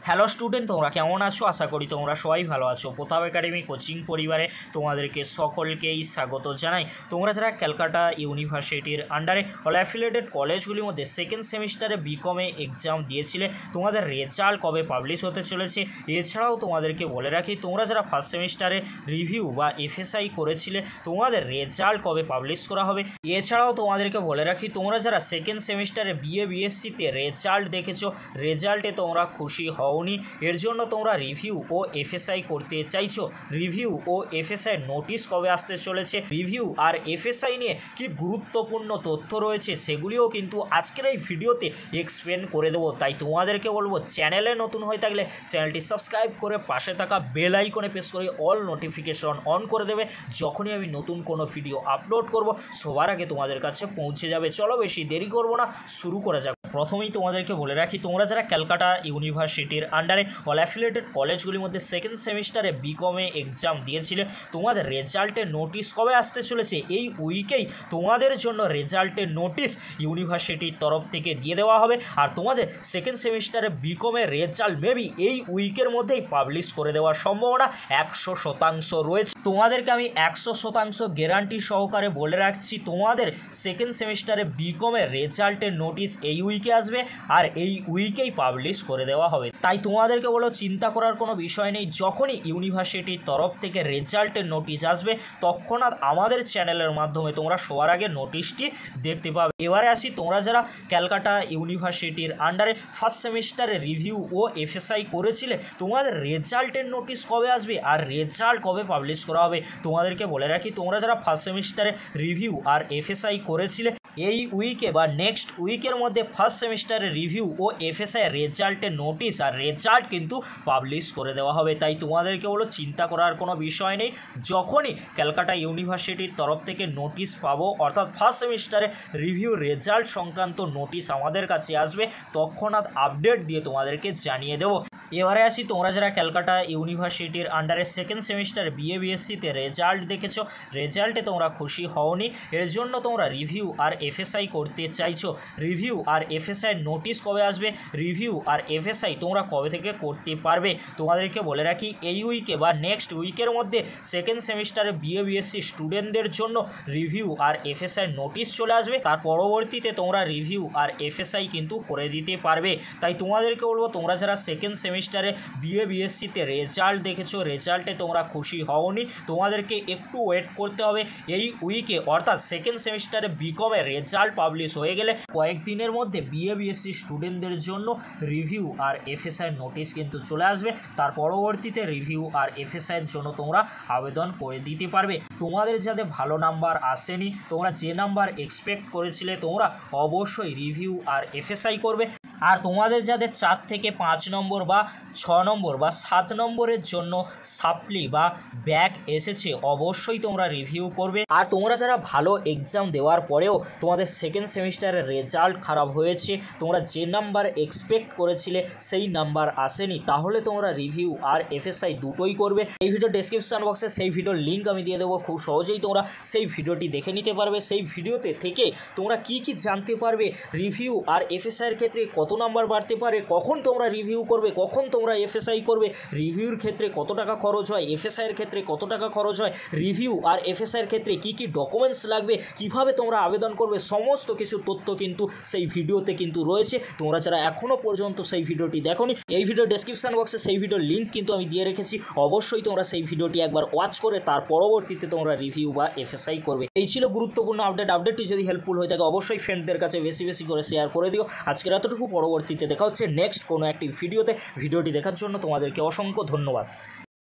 Hello student, তোমরা কেমন আছো? আশা করি তোমরা সবাই ভালো আছো। প্রতাপ একাডেমি কোচিং পরিবারে তোমাদেরকে সকলকেই স্বাগত জানাই। তোমরা যারা ক্যালকাটা ইউনিভার্সিটির আন্ডারে অল অ্যাফিলিয়েটেড কলেজগুলির মধ্যে সেকেন্ড সেমিস্টারে বিকমে এক্সাম দিয়েছিলে, তোমাদের রেজাল্ট কবে পাবলিশ হতে চলেছে। এছাড়াও তোমাদেরকে বলে রাখি, তোমরা যারা ফার্স্ট সেমিস্টারে রিভিউ বা এফএসআই করেছিলে, তোমাদের রেজাল্ট কবে পাবলিশ করা হবে। এছাড়াও তোমাদেরকে বলে রাখি, তোমরা যারা সেকেন্ড সেমিস্টারে বিএ বিএসসিতে রেজাল্ট দেখেছো, রেজাল্টে তোমরা খুশি হওনি, এর জন্য তোমরা রিভিউ ও এফএসআই করতে চাইছো। রিভিউ ও এফএসআই নোটিশ কবে আসতে চলেছে, রিভিউ আর এফএসআই নিয়ে কি গুরুত্বপূর্ণ তথ্য রয়েছে, সেগুলিও কিন্তু আজকের এই ভিডিওতে এক্সপ্লেন করে দেবো। তাই তোমাদেরকে বলবো, চ্যানেলে নতুন হয়ে থাকলে চ্যানেলটি সাবস্ক্রাইব করে পাশে থাকা বেল আইকনে প্রেস করে অল নোটিফিকেশন অন করে দেবে। যখনই আমি নতুন কোনো ভিডিও আপলোড করব, সবার আগে তোমাদের কাছে পৌঁছে যাবে। চলো বেশি দেরি করব না, শুরু করা যাক। প্রথমেই তোমাদেরকে বলে রাখি, তোমরা যারা ক্যালকাটা ইউনিভার্সিটির আন্ডারে অল অ্যাফিলিয়েটেড কলেজগুলির মধ্যে সেকেন্ড সেমিস্টারে বিকমে এক্সাম দিয়েছিলে, তোমাদের রেজাল্টের নোটিশ কবে আসতে চলেছে। এই উইকেই তোমাদের জন্য রেজাল্টের নোটিশ ইউনিভার্সিটির তরফ থেকে দিয়ে দেওয়া হবে। আর তোমাদের সেকেন্ড সেমিস্টারে বিকমের রেজাল্ট মেবি এই উইকের মধ্যেই পাবলিশ করে দেওয়ার সম্ভাবনা 100% রয়েছে। তোমাদেরকে আমি 100% গ্যারান্টি সহকারে বলে রাখছি, তোমাদের সেকেন্ড সেমিস্টারে বিকমের রেজাল্টের নোটিশ এই উইকে আসবে আর এই উইকেই পাবলিশ করে দেওয়া হবে। তাই তোমাদেরকে বলো, চিন্তা করার কোনো বিষয় নেই। যখনই ইউনিভার্সিটির তরফ থেকে রেজাল্টের নোটিশ আসবে, তৎক্ষণাৎ আমাদের চ্যানেলের মাধ্যমে তোমরা সবার আগে নোটিশটি দেখতে পাবে। এবারে আসি, তোমরা যারা ক্যালকাটা ইউনিভার্সিটির আন্ডারে ফার্স্ট সেমিস্টারে রিভিউ ও এফএসআই করেছিলে, তোমাদের রেজাল্টের নোটিশ কবে আসবে আর রেজাল্ট কবে পাবলিশ করা হবে। তোমাদেরকে বলে রাখি, তোমরা যারা ফার্স্ট সেমিস্টারে রিভিউ আর এফএসআই করেছিলে, এই উইকে বা নেক্সট উইকের মধ্যে ফার্স্ট সেমিস্টারে রিভিউ ও এফএসআই রেজাল্টের নোটিশ আর রেজাল্ট কিন্তু পাবলিশ করে দেওয়া হবে। তাই তোমাদেরকে বলো, চিন্তা করার কোনো বিষয় নেই। যখনই ক্যালকাটা ইউনিভার্সিটির তরফ থেকে নোটিশ পাবো, অর্থাৎ ফার্স্ট সেমিস্টারে রিভিউ রেজাল্ট সংক্রান্ত নোটিশ আমাদের কাছে আসবে, তৎক্ষণাৎ আপডেট দিয়ে তোমাদেরকে জানিয়ে দেবো। এবারে আসি, তোমরা যারা ক্যালকাটা ইউনিভার্সিটির আন্ডারে সেকেন্ড সেমিস্টারে বিএ বিএসসিতে রেজাল্ট দেখেছো, রেজাল্টে তোমরা খুশি হওনি, এর জন্য তোমরা রিভিউ আর এফএসআই করতে চাইছো। রিভিউ আর এফএসআই নোটিশ কবে আসবে, রিভিউ আর এফএসআই তোমরা কবে থেকে করতে পারবে। তোমাদেরকে বলে রাখি, এই উইকে বা নেক্সট উইকের মধ্যে সেকেন্ড সেমিস্টারে বিএ বিএসসি স্টুডেন্টদের জন্য রিভিউ আর এফএসআই নোটিশ চলে আসবে। তার পরবর্তীতে তোমরা রিভিউ আর এফএসআই কিন্তু করে দিতে পারবে। তাই তোমাদেরকে বলবো, তোমরা যারা সেকেন্ড সেমিস্টারে বিএ বিএসসিতে রেজাল্ট দেখেছো, রেজাল্টে তোমরা খুশি হওনি, তোমাদেরকে একটু ওয়েট করতে হবে। এই উইকে অর্থাৎ সেকেন্ড সেমিস্টারে বিকমের রেজাল্ট পাবলিশ হয়ে গেলে কয়েকদিনের মধ্যে বিএ বিএসসি স্টুডেন্টদের জন্য রিভিউ আর এফএসআই নোটিশ কিন্তু চলে আসবে। তার পরবর্তীতে রিভিউ আর এফএসআইয়ের জন্য তোমরা আবেদন করে দিতে পারবে। তোমাদের যাদের ভালো নাম্বার আসেনি, তোমরা যে নাম্বার এক্সপেক্ট করেছিলে, তোমরা অবশ্যই রিভিউ আর এফএসআই করবে। আর তোমাদের যাদের 4 থেকে 5 নম্বর বা 6 নম্বর বা 7 নম্বরের জন্য সাপ্লি বা ব্যাক এসেছে, অবশ্যই তোমরা রিভিউ করবে। আর তোমরা যারা ভালো এক্সাম দেওয়ার পরেও তোমাদের সেকেন্ড সেমিস্টারের রেজাল্ট খারাপ হয়েছে, তোমরা যে নাম্বার এক্সপেক্ট করেছিলে সেই নাম্বার আসেনি, তাহলে তোমরা রিভিউ আর এফএসআই দুটোই করবে। এই ভিডিও ডেসক্রিপশন বক্সে সেই ভিডিওর লিঙ্ক আমি দিয়ে দেবো, খুব সহজেই তোমরা সেই ভিডিওটি দেখে নিতে পারবে। সেই ভিডিওতে থেকে তোমরা কি কি জানতে পারবে, রিভিউ আর এফএসআইয়ের ক্ষেত্রে কত নাম্বার বাড়তে পারে, কখন তোমরা রিভিউ করবে, কখন তোমরা এফএসআই করবে, রিভিউর ক্ষেত্রে কত টাকা খরচ হয়, এফএসআইয়ের ক্ষেত্রে কত টাকা খরচ হয়, রিভিউ আর এফএসআইয়ের ক্ষেত্রে কি কি ডকুমেন্টস লাগবে, কিভাবে তোমরা আবেদন করবে, সমস্ত কিছু তথ্য কিন্তু সেই ভিডিওতে কিন্তু রয়েছে। তোমরা যারা এখনও পর্যন্ত সেই ভিডিওটি দেখোনি, এই ভিডিও ডেসক্রিপশন বক্সে সেই ভিডিওর লিঙ্ক কিন্তু আমি দিয়ে রেখেছি, অবশ্যই তোমরা সেই ভিডিওটি একবার ওয়াচ করে তার পরবর্তীতে তোমরা রিভিউ বা এফএসআই করবে। এই ছিল গুরুত্বপূর্ণ আপডেটটি যদি হেল্পফুল হয়ে থাকে, অবশ্যই ফ্রেন্ডদের কাছে বেশি বেশি করে শেয়ার করে দিও। আজকের এতটুকু, পরবর্তীতে দেখা হচ্ছে নেক্সট কোনো একটি ভিডিওতে। ভিডিওটি দেখার জন্য তোমাদেরকে অসংখ্য ধন্যবাদ।